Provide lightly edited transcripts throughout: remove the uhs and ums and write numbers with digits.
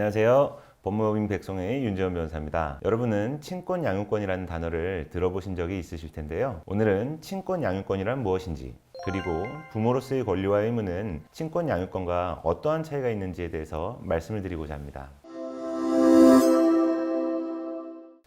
안녕하세요. 법무법인 백송의 윤재원 변호사입니다. 여러분은 친권 양육권이라는 단어를 들어보신 적이 있으실 텐데요. 오늘은 친권 양육권이란 무엇인지, 그리고 부모로서의 권리와 의무는 친권 양육권과 어떠한 차이가 있는지에 대해서 말씀을 드리고자 합니다.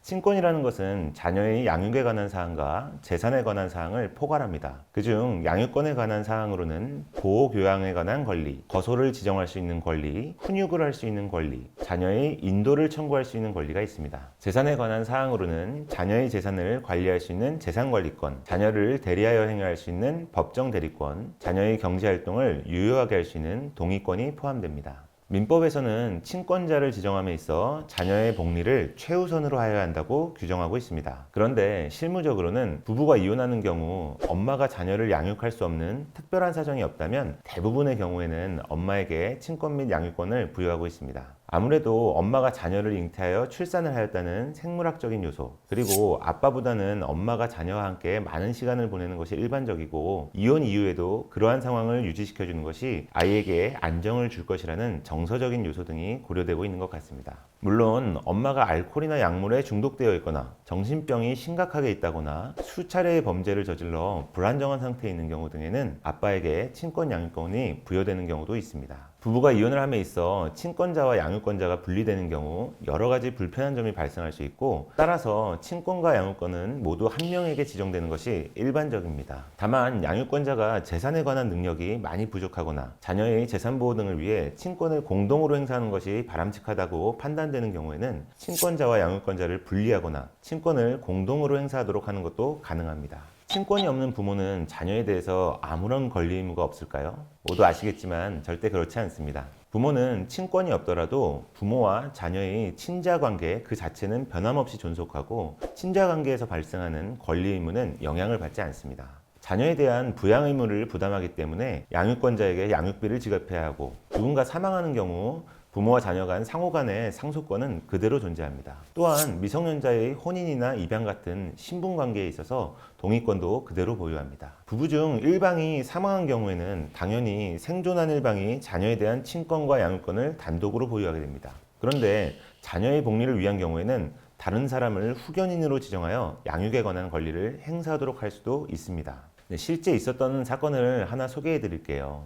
친권이라는 것은 자녀의 양육에 관한 사항과 재산에 관한 사항을 포괄합니다. 그중 양육권에 관한 사항으로는 보호교양에 관한 권리, 거소를 지정할 수 있는 권리, 훈육을 할 수 있는 권리, 자녀의 인도를 청구할 수 있는 권리가 있습니다. 재산에 관한 사항으로는 자녀의 재산을 관리할 수 있는 재산관리권, 자녀를 대리하여 행위할 수 있는 법정 대리권, 자녀의 경제활동을 유효하게 할 수 있는 동의권이 포함됩니다. 민법에서는 친권자를 지정함에 있어 자녀의 복리를 최우선으로 하여야 한다고 규정하고 있습니다. 그런데 실무적으로는 부부가 이혼하는 경우 엄마가 자녀를 양육할 수 없는 특별한 사정이 없다면 대부분의 경우에는 엄마에게 친권 및 양육권을 부여하고 있습니다. 아무래도 엄마가 자녀를 잉태하여 출산을 하였다는 생물학적인 요소, 그리고 아빠보다는 엄마가 자녀와 함께 많은 시간을 보내는 것이 일반적이고, 이혼 이후에도 그러한 상황을 유지시켜주는 것이 아이에게 안정을 줄 것이라는 정서적인 요소 등이 고려되고 있는 것 같습니다. 물론 엄마가 알코올이나 약물에 중독되어 있거나 정신병이 심각하게 있다거나 수차례의 범죄를 저질러 불안정한 상태에 있는 경우 등에는 아빠에게 친권 양육권이 부여되는 경우도 있습니다. 부부가 이혼을 함에 있어 친권자와 양육권자가 분리되는 경우 여러 가지 불편한 점이 발생할 수 있고, 따라서 친권과 양육권은 모두 한 명에게 지정되는 것이 일반적입니다. 다만 양육권자가 재산에 관한 능력이 많이 부족하거나 자녀의 재산 보호 등을 위해 친권을 공동으로 행사하는 것이 바람직하다고 판단되는 경우에는 친권자와 양육권자를 분리하거나 친권을 공동으로 행사하도록 하는 것도 가능합니다. 친권이 없는 부모는 자녀에 대해서 아무런 권리 의무가 없을까요? 모두 아시겠지만 절대 그렇지 않습니다. 부모는 친권이 없더라도 부모와 자녀의 친자관계 그 자체는 변함없이 존속하고, 친자관계에서 발생하는 권리 의무는 영향을 받지 않습니다. 자녀에 대한 부양 의무를 부담하기 때문에 양육권자에게 양육비를 지급해야 하고, 누군가 사망하는 경우 부모와 자녀 간 상호 간의 상속권은 그대로 존재합니다. 또한 미성년자의 혼인이나 입양 같은 신분 관계에 있어서 동의권도 그대로 보유합니다. 부부 중 일방이 사망한 경우에는 당연히 생존한 일방이 자녀에 대한 친권과 양육권을 단독으로 보유하게 됩니다. 그런데 자녀의 복리를 위한 경우에는 다른 사람을 후견인으로 지정하여 양육에 관한 권리를 행사하도록 할 수도 있습니다. 실제 있었던 사건을 하나 소개해 드릴게요.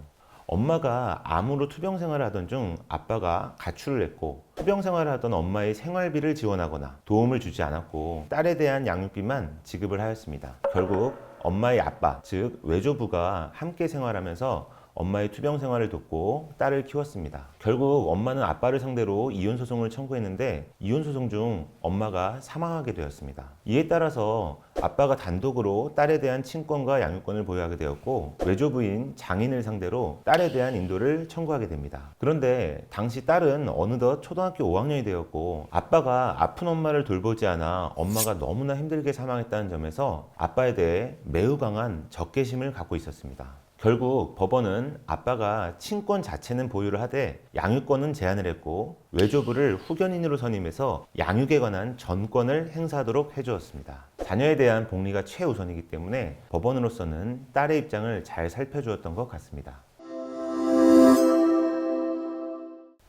엄마가 암으로 투병 생활을 하던 중 아빠가 가출을 했고, 투병 생활을 하던 엄마의 생활비를 지원하거나 도움을 주지 않았고, 딸에 대한 양육비만 지급을 하였습니다. 결국 엄마의 아빠, 즉 외조부가 함께 생활하면서 엄마의 투병 생활을 돕고 딸을 키웠습니다. 결국 엄마는 아빠를 상대로 이혼 소송을 청구했는데, 이혼 소송 중 엄마가 사망하게 되었습니다. 이에 따라서 아빠가 단독으로 딸에 대한 친권과 양육권을 보유하게 되었고, 외조부인 장인을 상대로 딸에 대한 인도를 청구하게 됩니다. 그런데 당시 딸은 어느덧 초등학교 5학년이 되었고, 아빠가 아픈 엄마를 돌보지 않아 엄마가 너무나 힘들게 사망했다는 점에서 아빠에 대해 매우 강한 적개심을 갖고 있었습니다. 결국 법원은 아빠가 친권 자체는 보유를 하되 양육권은 제한을 했고, 외조부를 후견인으로 선임해서 양육에 관한 전권을 행사하도록 해주었습니다. 자녀에 대한 복리가 최우선이기 때문에 법원으로서는 딸의 입장을 잘 살펴주었던 것 같습니다.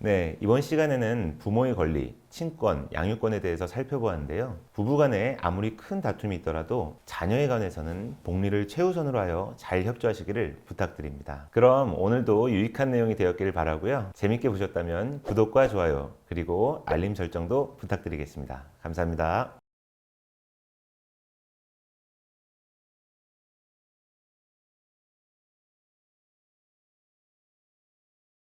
네, 이번 시간에는 부모의 권리, 친권, 양육권에 대해서 살펴보았는데요. 부부간에 아무리 큰 다툼이 있더라도 자녀에 관해서는 복리를 최우선으로 하여 잘 협조하시기를 부탁드립니다. 그럼 오늘도 유익한 내용이 되었기를 바라고요. 재밌게 보셨다면 구독과 좋아요, 그리고 알림 설정도 부탁드리겠습니다. 감사합니다.